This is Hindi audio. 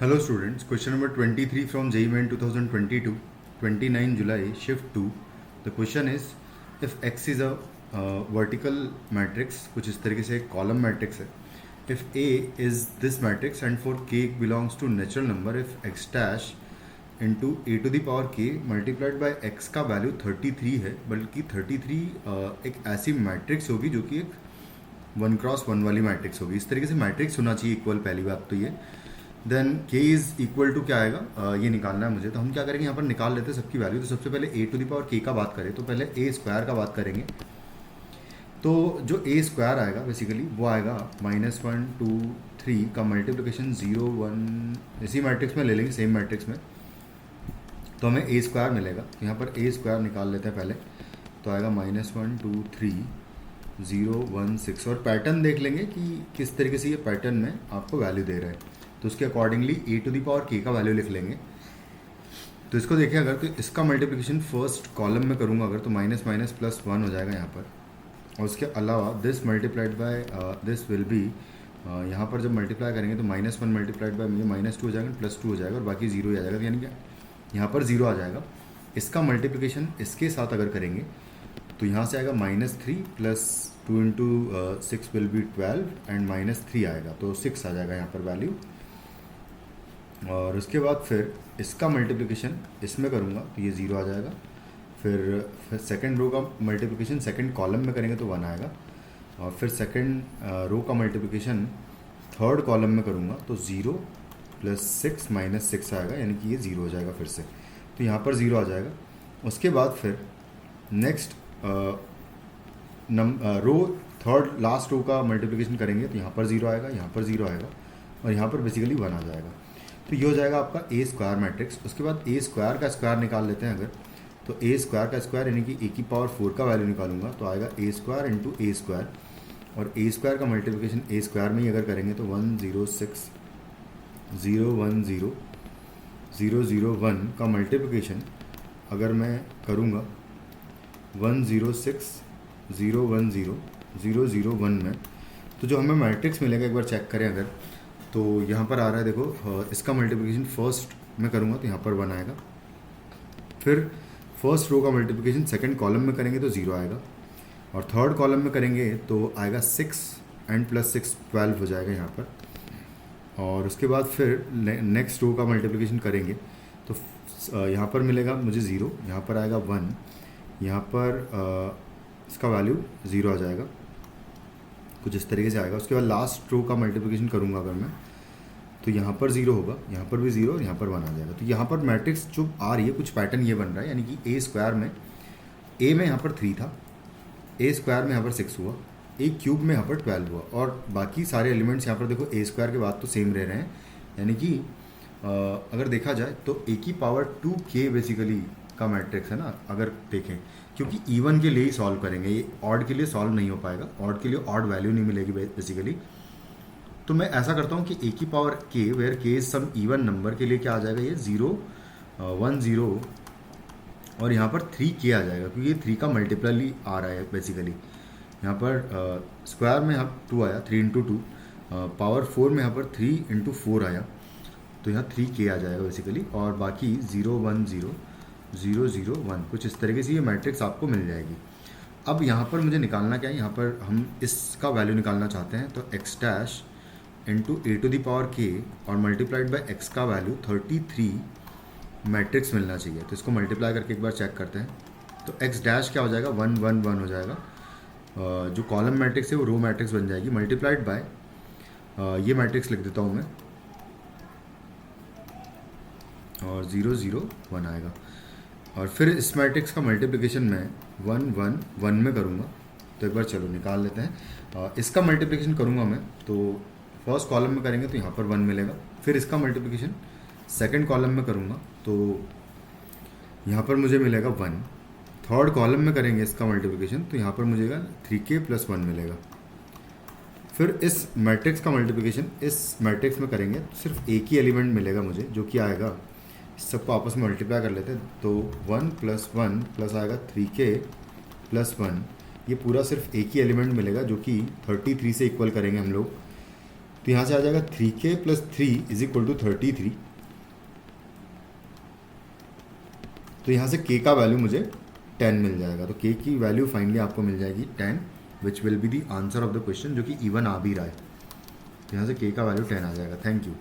Hello students, question number 23 from JEE Main 2022, 29 July, shift 2. The question is, if X is a vertical matrix, कुछ इस तरीके से एक column matrix है. If A is this matrix and for K belongs to natural number, if X dash into A to the power K multiplied by X का value 33 है, बल्कि 33 एक ऐसी मैट्रिक्स होगी जो कि एक 1x1 वाली मैट्रिक्स होगी. इस तरीके से मैट्रिक्स होना चाहिए इक्वल. पहली बात तो ये. देन के इज़ इक्वल टू क्या आएगा, ये निकालना है मुझे. तो हम क्या करेंगे, यहाँ पर निकाल लेते हैं सबकी वैल्यू. तो सबसे पहले ए टू द पावर के का बात करें तो पहले ए स्क्वायर का बात करेंगे. तो जो ए स्क्वायर आएगा बेसिकली वो आएगा -1 2 3 का मल्टीप्लिकेशन 0 1 इसी मैट्रिक्स में ले लेंगे, सेम मैट्रिक्स में. तो हमें ए स्क्वायर मिलेगा. तो यहाँ पर ए स्क्वायर निकाल लेते हैं पहले. तो आएगा -1 2 3 0 1 6. और पैटर्न देख लेंगे कि किस तरीके से ये पैटर्न में आपको वैल्यू दे रहा है. तो उसके accordingly a to the power k का वैल्यू लिख लेंगे. तो इसको देखें अगर, तो इसका मल्टीप्लिकेशन फर्स्ट कॉलम में करूँगा अगर, तो माइनस माइनस प्लस 1 हो जाएगा यहाँ पर. और उसके अलावा this multiplied by this will be, यहाँ पर जब मल्टीप्लाई करेंगे तो -1 मल्टीप्लाइड बाय मुझे -2 हो जाएगा, +2 हो जाएगा और बाकी 0 ही आ जाएगा. यानी कि यहाँ पर 0 आ जाएगा. इसका मल्टीप्लिकेशन इसके साथ अगर करेंगे तो यहाँ से आएगा -3 + 2 × 6 विल बी 12 एंड -3 आएगा. तो 6 आ जाएगा यहाँ पर वैल्यू. और उसके बाद फिर इसका मल्टीप्लिकेशन इसमें करूँगा तो ये 0 आ जाएगा. फिर सेकंड रो का मल्टीप्लिकेशन सेकंड कॉलम में करेंगे तो 1 आएगा. और फिर सेकंड रो का मल्टीप्लिकेशन थर्ड कॉलम में करूँगा तो 0 + 6 - 6 आएगा, यानी कि ये 0 हो जाएगा फिर से. तो यहाँ पर 0 आ जाएगा. उसके बाद फिर next row third last row का मल्टीप्लिकेशन करेंगे तो यहाँ पर 0 आएगा, यहाँ पर 0 आएगा और यहाँ पर बेसिकली 1 आ जाएगा. तो ये हो जाएगा आपका ए स्क्वायर मैट्रिक्स. उसके बाद ए स्क्वायर का स्क्वायर निकाल लेते हैं अगर, तो ए स्क्वायर का स्क्वायर यानी कि ए की पावर 4 का वैल्यू निकालूंगा तो आएगा ए स्क्वायर इंटू ए स्क्वायर. और ए स्क्वायर का मल्टीप्लिकेशन ए स्क्वायर में ही अगर करेंगे तो 106 0 1 0 0 0 1 का मल्टीप्लिकेशन अगर मैं करूँगा 106 0 1 0 0 0 1 में, तो जो हमें मैट्रिक्स मिलेगा एक बार चेक करें अगर, तो यहाँ पर आ रहा है देखो, इसका मल्टीप्लिकेशन फर्स्ट में करूँगा तो यहाँ पर 1 आएगा. फिर फर्स्ट रो का मल्टीप्लिकेशन सेकंड कॉलम में करेंगे तो 0 आएगा. और थर्ड कॉलम में करेंगे तो आएगा 6 एंड +6 12 हो जाएगा यहाँ पर. और उसके बाद फिर नेक्स्ट रो का मल्टीप्लिकेशन करेंगे तो यहाँ पर मिलेगा मुझे 0, यहाँ पर आएगा 1, यहाँ पर इसका वैल्यू 0 आ जाएगा. कुछ इस तरीके से आएगा. उसके बाद लास्ट रो का मल्टीप्लिकेशन करूँगा अगर मैं, तो यहाँ पर 0 होगा, यहाँ पर भी 0 और यहाँ पर 1 आ जाएगा. तो यहाँ पर मैट्रिक्स जो आ रही है कुछ पैटर्न ये बन रहा है, यानी कि ए स्क्वायर में ए में यहाँ पर 3 था, ए स्क्वायर में यहाँ पर 6 हुआ, ए क्यूब में यहाँ पर 12 हुआ और बाकी सारे एलिमेंट्स यहाँ पर देखो ए स्क्वायर के बाद तो सेम रह रहे हैं. यानी कि अगर देखा जाए तो ए की पावर 2k बेसिकली का मैट्रिक्स है ना, अगर देखें, क्योंकि इवन के लिए ही सॉल्व करेंगे, ये ऑड के लिए सॉल्व नहीं हो पाएगा, ऑड के लिए ऑड वैल्यू नहीं मिलेगी बेसिकली. तो मैं ऐसा करता हूँ कि ए की पावर के वेयर के इज सम इवन नंबर के लिए क्या आ जाएगा, ये 0 1 0 और यहाँ पर 3k आ जाएगा, क्योंकि ये 3 का मल्टीपल आ रहा है बेसिकली. यहाँ पर स्क्वायर में यहाँ 2 आया, 3 × 2, पावर 4 में यहाँ पर 3 × 4 आया, तो यहाँ 3k आ जाएगा बेसिकली. और बाकी 0 1 0 0 0 1 कुछ इस तरीके से ये मैट्रिक्स आपको मिल जाएगी. अब यहाँ पर मुझे निकालना क्या है, यहाँ पर हम इसका वैल्यू निकालना चाहते हैं. तो x dash into a to the power k और मल्टीप्लाइड बाय x का वैल्यू 33 मैट्रिक्स मिलना चाहिए. तो इसको मल्टीप्लाई करके एक बार चेक करते हैं. तो x डैश क्या हो जाएगा, 1 1 1 हो जाएगा. जो कॉलम मैट्रिक्स है वो रो मैट्रिक्स बन जाएगी. मल्टीप्लाइड बाय ये मैट्रिक्स लिख देता हूँ मैं, और 0 0 1 आएगा. और फिर इस मैट्रिक्स का मल्टीप्लिकेशन मैं 1 1 1 में करूँगा. तो एक बार चलो निकाल लेते हैं. इसका मल्टीप्लिकेशन करूँगा मैं तो फर्स्ट कॉलम में करेंगे तो यहाँ पर 1 मिलेगा. फिर इसका मल्टीप्लिकेशन सेकंड कॉलम में करूँगा तो यहाँ पर मुझे मिलेगा 1. थर्ड कॉलम में करेंगे इसका मल्टीप्लिकेशन तो यहाँ पर मुझे 3k + 1 मिलेगा. फिर इस मैट्रिक्स का मल्टीप्लिकेशन इस मैट्रिक्स में करेंगे तो सिर्फ एक ही एलिमेंट मिलेगा मुझे, जो कि आएगा, सबको आपस में मल्टीप्लाई कर लेते हैं. तो 1 + 1 प्लस आएगा 3k + 1, ये पूरा सिर्फ एक ही एलिमेंट मिलेगा जो कि 33 से इक्वल करेंगे हम लोग. तो यहाँ से आ जाएगा 3k + 3 इज इक्वल टू 33। तो यहाँ से k का वैल्यू मुझे 10 मिल जाएगा। तो k की वैल्यू फाइनली आपको मिल जाएगी 10, which will be the answer of the question, जो कि इवन आ भी रहा है। तो यहाँ से k का वैल्यू 10 आ जाएगा। Thank you.